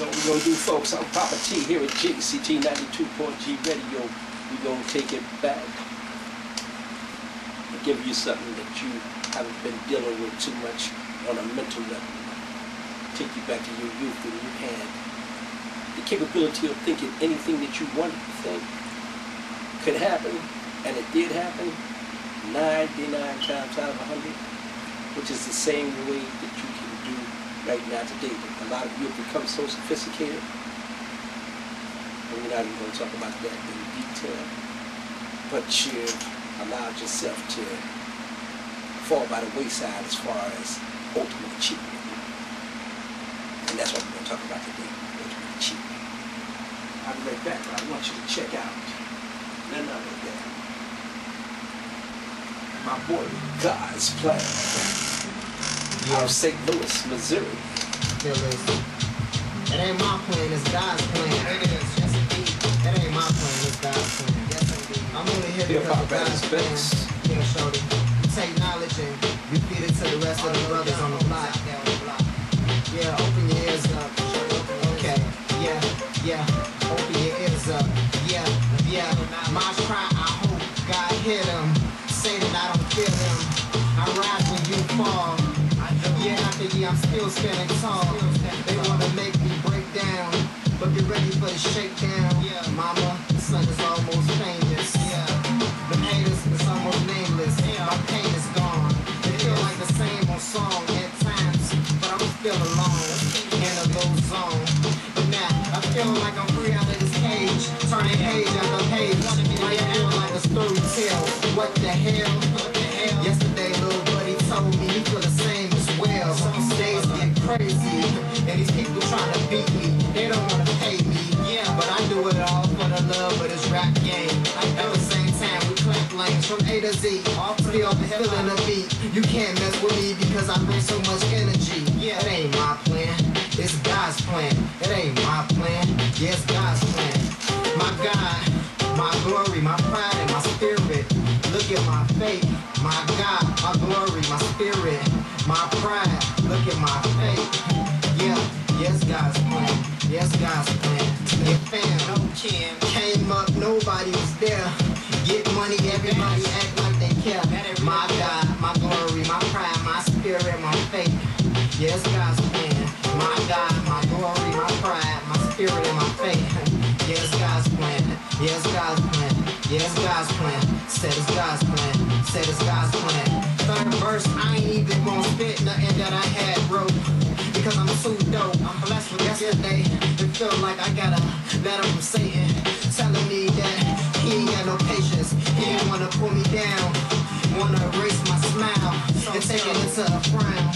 So we're going to do, folks, I'm Poppa T here at JCT 92.G Radio. We're going to take it back and give you something that you haven't been dealing with too much on a mental level. Take you back to your youth when you had the capability of thinking anything that you wanted to think could happen, and it did happen 99 times out of 100, which is the same way that you can do right now today. A lot of you have become so sophisticated, and we're not even going to talk about that in detail, but you've allowed yourself to fall by the wayside as far as ultimate achievement. And that's what we're going to talk about today, ultimate achievement. I'll be right back, but I want you to check out none other than my boy God's Plan out of St. Louis, Missouri. It ain't my plan, it's God's plan. It is, yes indeed. It ain't my plan, it's God's plan. Yes indeed. I'm only here because of God's plan. Yeah, shorty. You take knowledge and you feed it to the rest of the brothers on the block. Yeah, open your ears up. Okay, yeah. Open your ears up. Yeah. My cry, I hope God hear them. Say that I don't feel them. I rise when you fall. Year after year, I'm still standing tall. They wanna make me break down, but get ready for the shakedown. Mama, the sun is almost famous. The haters is almost nameless. My pain is gone. It feel like the same old song at times, but I'm still alone in a low zone. But now I feel like I'm free out of this cage, turning page after page. Like I feel like a story tale. What the hell? Yesterday, little buddy told me he feel the same as well. Some days get crazy, and these people trying to beat me. They don't want to pay me, but I do it all for the love of this rap game. At the same time, we clap lanes from A to Z, all still feeling the beat. You can't mess with me because I bring so much energy. It ain't my plan, it's God's plan. It ain't my plan, it's God's plan. My God, my glory, my pride, and my spirit. Look at my faith, my God, my glory, my spirit, my pride. Look at my faith. Yes, God's plan. Yes, God's plan. Your fam came up, nobody was there. Get money, everybody act like they care. My God, my glory, my pride, my spirit, my faith. Yes, God's plan. My God, my glory, my pride, my spirit, and my faith. Yes, God's plan. Yes, God's plan. Yes, God's plan. Said it's God's plan. Said it's God's plan. Third verse, I ain't even gonna spit nothing that I had wrote, because I'm too dope. I'm blessed with yesterday. It feel like I got a letter from Satan telling me that he ain't got no patience. He didn't wanna pull me down, wanna erase my smile and take it into a frown.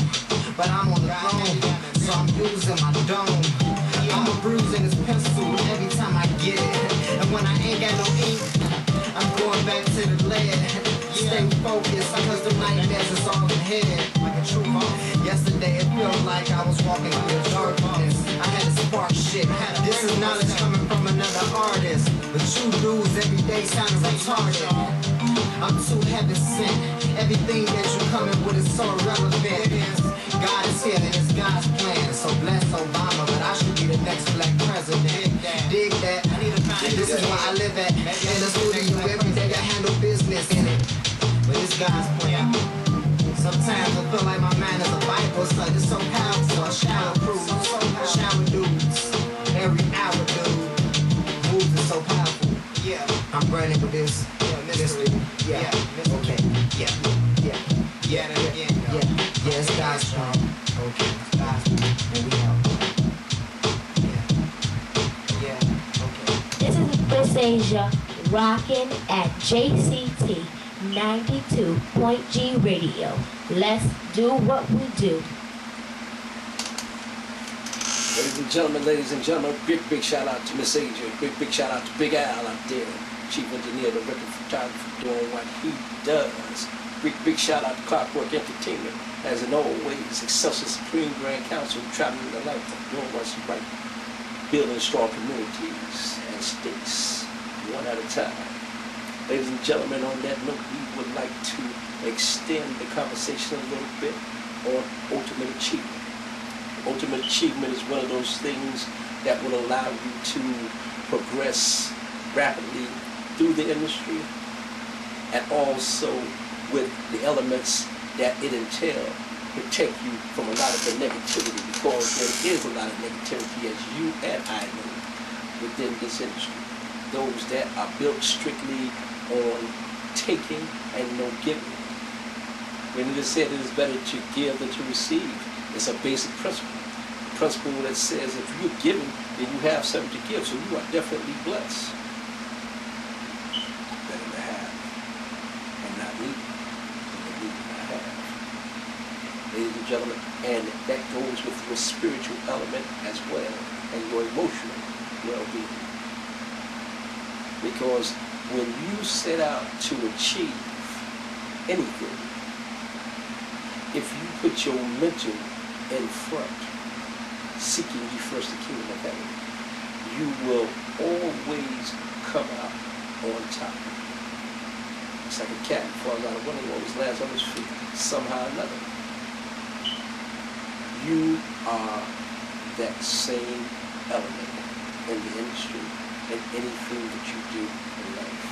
But I'm on the throne, so I'm using my dome. I'm a bruising this pencil every time I get it. And when I ain't got no ink, I'm going back to the lead. Stay focused, cause the nightmares is all ahead. Like a true moth. Yesterday it felt like I was walking through the darkness. I had to spark shit. This is knowledge coming from another artist, but you dudes every day sounding retarded. I'm too heaven sent. Everything that you coming with is so irrelevant. God is here and it's God's plan. So bless Obama, but I should be the next black president. Dig that. This is where I live at. In the studio every day I handle business in it. But it's God's plan. Sometimes I feel like my mind is a Bible, so it's so powerful. I shower crews, shower dudes, every hour dude. Moves is so powerful. I'm burning with this. Okay. It's God's plan. Okay. God's plan. And we out. This is Miss Asia rocking at JCT 92.G Radio. Let's do what we do. Ladies and gentlemen, big shout out to Miss Asia. Big shout out to Big Al out there, chief engineer, the record photographer, doing what he does. Big shout out to Clockwork Entertainment, as in always, Excelsior Supreme Grand Council, traveling the life of doing what's right, building strong communities and states, one at a time. Ladies and gentlemen, on that note, we would like to extend the conversation a little bit on ultimate achievement. Ultimate achievement is one of those things that will allow you to progress rapidly through the industry, and also with the elements that it entails, protect you from a lot of the negativity, because there is a lot of negativity, as you and I know, within this industry. Those that are built strictly on taking and no giving. When it is said it is better to give than to receive, it's a basic principle. A principle that says if you're giving, then you have something to give, so you are definitely blessed. Better to have and not need than to need and not have. Ladies and gentlemen, and that goes with your spiritual element as well, and your emotional well-being. Because when you set out to achieve anything, if you put your mental in front, seeking ye first the kingdom of heaven, you will always come out on top. It's like a cat falls out of window, always lands on his feet, somehow or another. You are that same element in the industry, in anything that you do in life.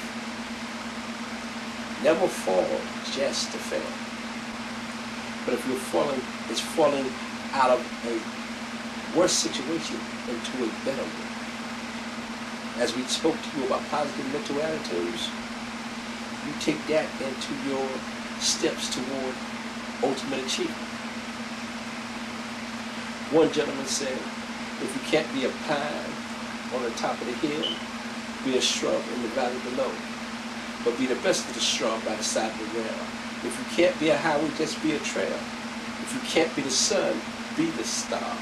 Never fall just to fail. But if you're falling, it's falling out of a worse situation into a better one. As we spoke to you about positive mental attitudes, you take that into your steps toward ultimate achievement. One gentleman said, if you can't be a pine on the top of the hill, be a shrub in the valley below. But be the best of the shrub by the side of the rail. If you can't be a highway, just be a trail. If you can't be the sun, be the star.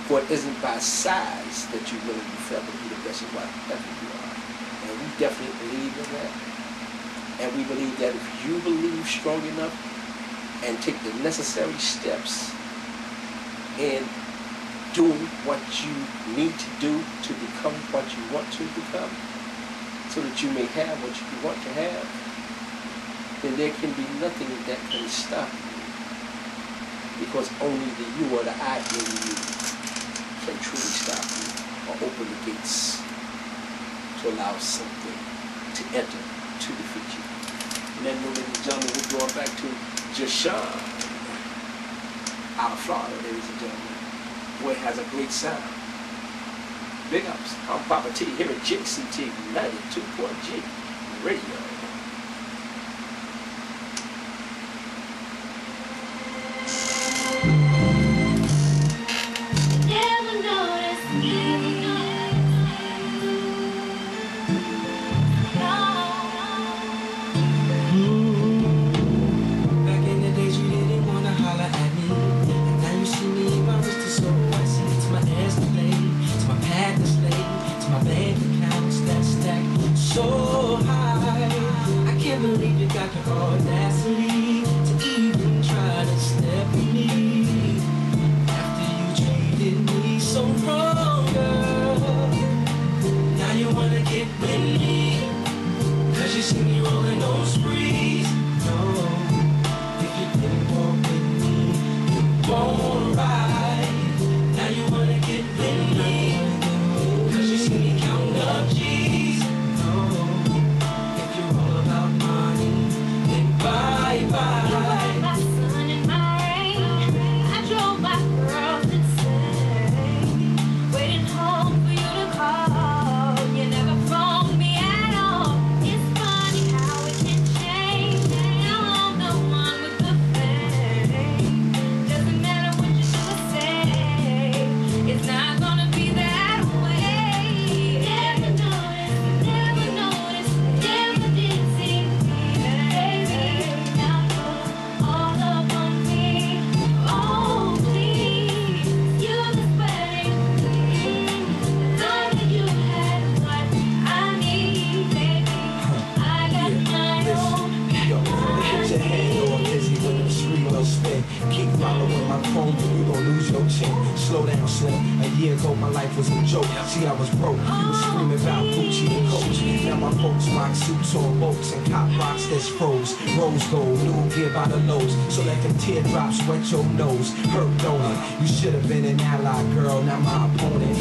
For it isn't by size that you really feel, but be the best of whatever you are. And we definitely believe in that. And we believe that if you believe strong enough and take the necessary steps in doing what you need to do to become what you want to become, so that you may have what you want to have, then there can be nothing that can stop you, because only the you or the I in you can truly stop you or open the gates to allow something to enter to defeat you. And then, ladies and gentlemen, we're going back to Jashawn out of Florida, ladies and gentlemen, where it has a great sound. Big ups. I'm Poppa T here at JCT 92.G Radio. So high. slow down, Slim. A year ago, my life was a joke. See, I was broke. You was screaming about Gucci and Coach. Now my folks rock suits on boats and cop rocks that's froze. Rose gold, new gear by the lows. So let them teardrops wet your nose. Hurt, don't it? You should have been an ally, girl, not my opponent.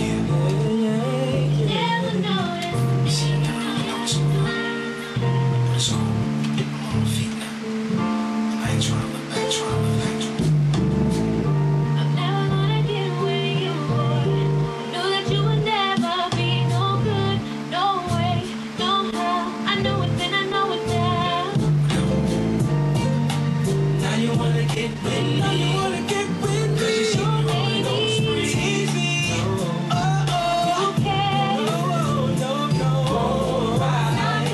Never noticed. So, I'm on my feet now. I ain't trying to look back, trying to look back. I'm never gonna get where you were. Knew that you would never be no good. No way, no how. I knew it then, I know it now. Now you wanna get with me. Now you wanna get with me. 'Cause you see me rolling on spree. TV. Oh, You care. no, no, no. Right.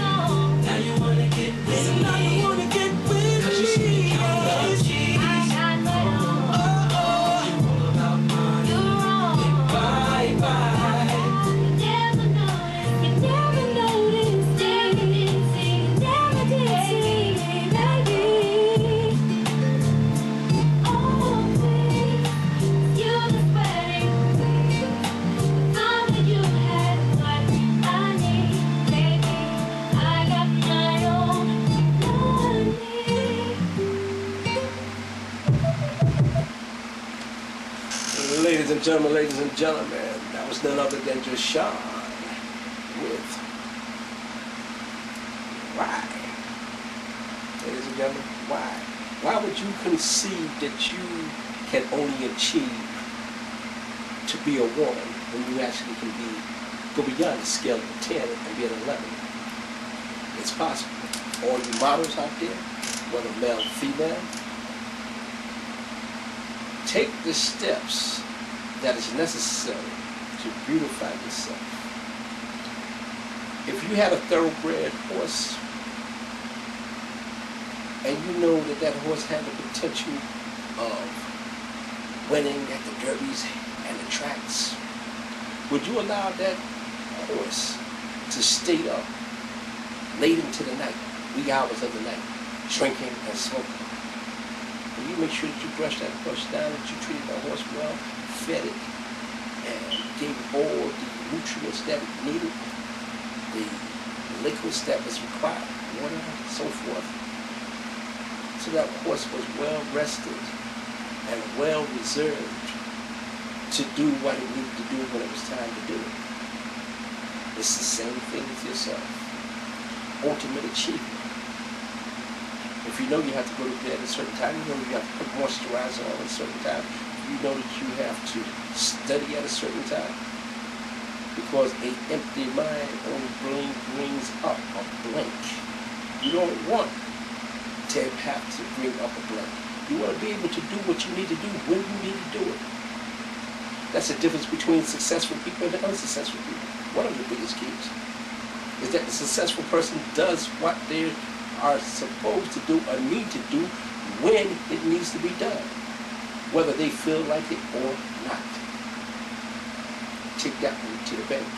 Now you wanna get with me. Now you wanna get with me. 'Cause you see me counting up G's. I got my own. You all about money. You're wrong. Bye, bye. You never noticed. You never noticed. Never did see. Never did see, baby. Oh, please. You're the wedding. Now that you had what I need, baby, I got my own money. Ladies and gentlemen, that was none other than just Sean with Why? Ladies and gentlemen, why? Why would you conceive that you can only achieve to be a woman when you actually can go beyond the scale of 10 and be an 11? It's possible. All you models out there, whether male or female, take the steps that is necessary to beautify yourself. If you had a thoroughbred horse and you know that that horse had the potential of winning at the derbies and the tracks, would you allow that horse to stay up late into the night, wee hours of the night, drinking and smoking? Will you make sure that you brush that horse down, that you treated that horse well, fed it, and gave it all the nutrients that it needed, the liquids that was required, water, so forth, so that horse was well rested and well reserved to do what it needed to do when it was time to do it? It's the same thing with yourself. Ultimate achievement. If you know you have to go to bed at a certain time, you know you have to put moisturizer on at a certain time, you know that you have to study at a certain time, because an empty mind only brings up a blank. You don't want to have to bring up a blank. You want to be able to do what you need to do when you need to do it. That's the difference between successful people and unsuccessful people. One of the biggest keys is that the successful person does what they are supposed to do or need to do when it needs to be done, whether they feel like it or not. Take that one to the bank,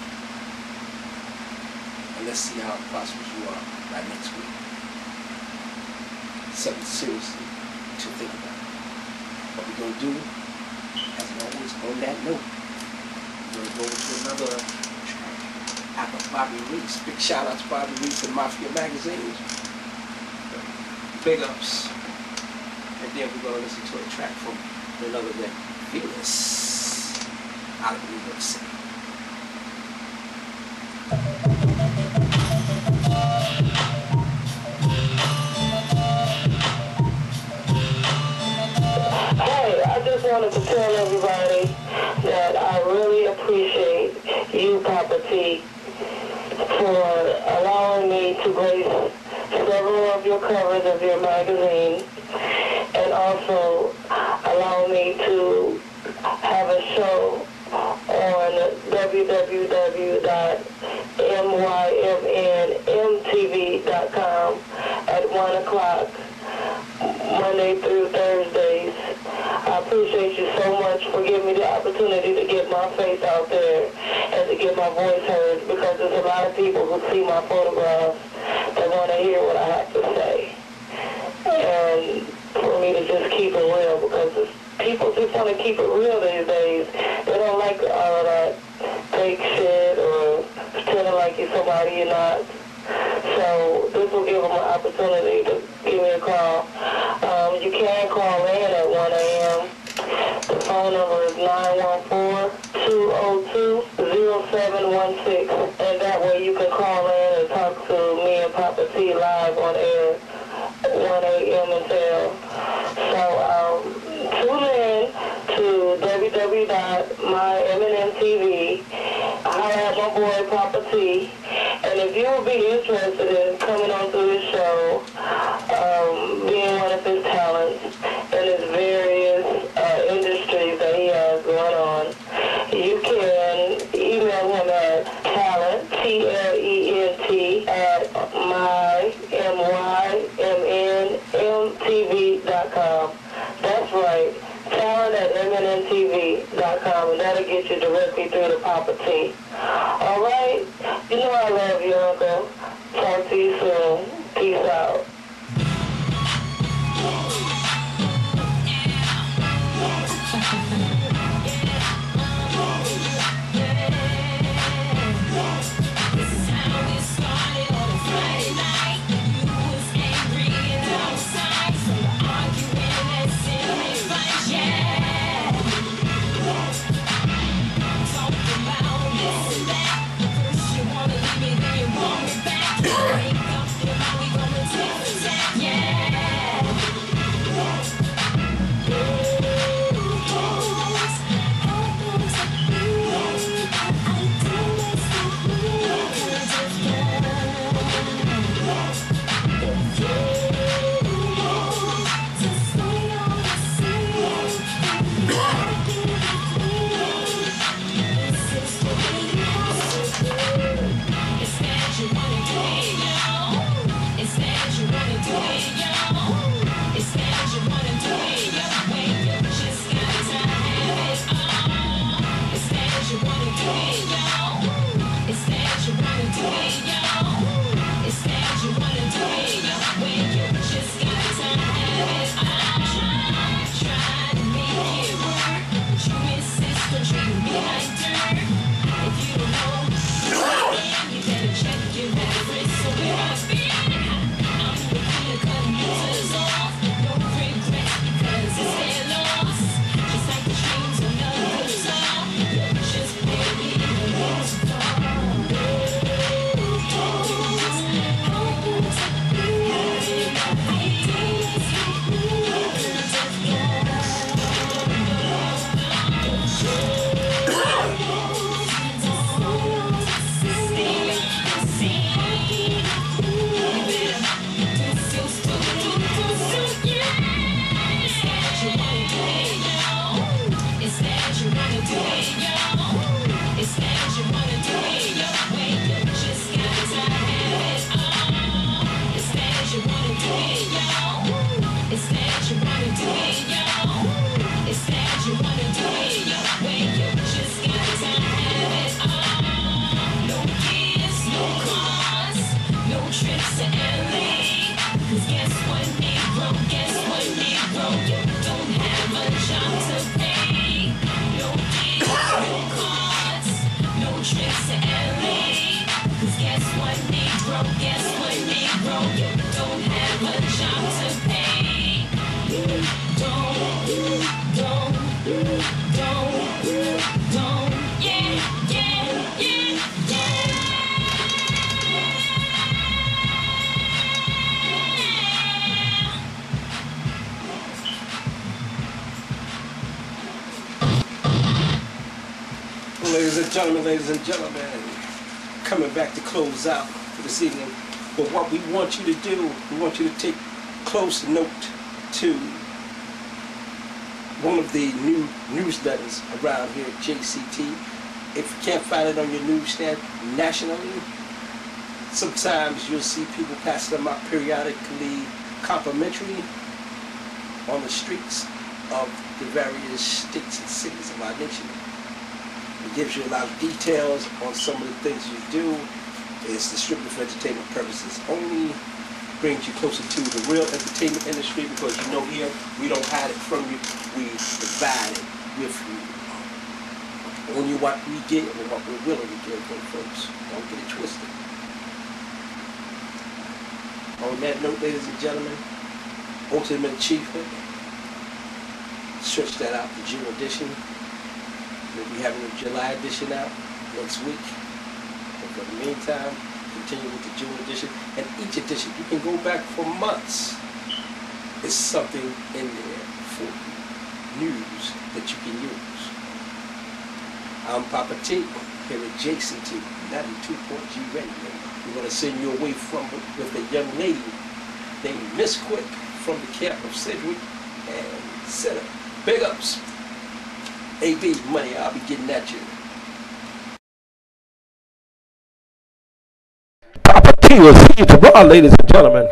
and let's see how prosperous you are by next week. Something seriously to think about. What we're going to do, as always, on that note, we're going to go to another track after Bobby Reese. Big shout out to Bobby Reese and Mafia Magazines. Big ups. And then we're going to listen to a track from none other than Venus out of New York City. Hey, I just wanted to tell everybody that I really appreciate you, Poppa T, for allowing me to grace several of your covers of your magazine, and also allow me to have a show on www.mymntv.com at 1 o'clock Monday through Thursdays. I appreciate you so much for giving me the opportunity to get my face out there and to get my voice heard, because there's a lot of people who see my photographs that want to hear what I have to say. And for me to just keep it real, because people just want to keep it real these days. They don't like all of that fake shit or pretending like you're somebody you're not. So this will give them an opportunity to give me a call. You can call in at 1 a.m. The phone number is 914-202-0716. And that way you can call in and talk to me and Poppa T live on air at 1 a.m. until. So tune in to www.mymnmtv. I'll have my boy Poppa T. And if you would be interested in coming onto this show, being one of his talents in his various industries that he has going on, you can email him at talent, T-L-E-N-T, at mymnmtv.com. That's right, talent at mnmtv.com, and that'll get you directly through to Poppa T. All right? You know I love you, Uncle. Talk to you soon. Peace out. Ladies and gentlemen, coming back to close out for this evening. But what we want you to do, we want you to take close note to one of the new newsletters around here at JCT. If you can't find it on your newsstand nationally, sometimes you'll see people passing them out periodically, complimentary, on the streets of the various states and cities of our nation. It gives you a lot of details on some of the things you do. It's distributed for entertainment purposes only. brings you closer to the real entertainment industry, because you know here we don't hide it from you, we divide it with you. Only what we give and what we're willing to give them folks. Don't get it twisted. On that note, ladies and gentlemen, Ultimate Achievement, stretch that out to June edition. We'll be having a July edition out next week. But for the meantime, continue with the June edition. And each edition, you can go back for months. There's something in there for you, news that you can use. I'm Poppa T, here at Jason T, 92.G Radio. We're going to send you away with a young lady named Miss Quick from the camp of Sedgwick and Center. Big ups. AB money, I'll be getting at you. Poppa T will see you tomorrow, ladies and gentlemen.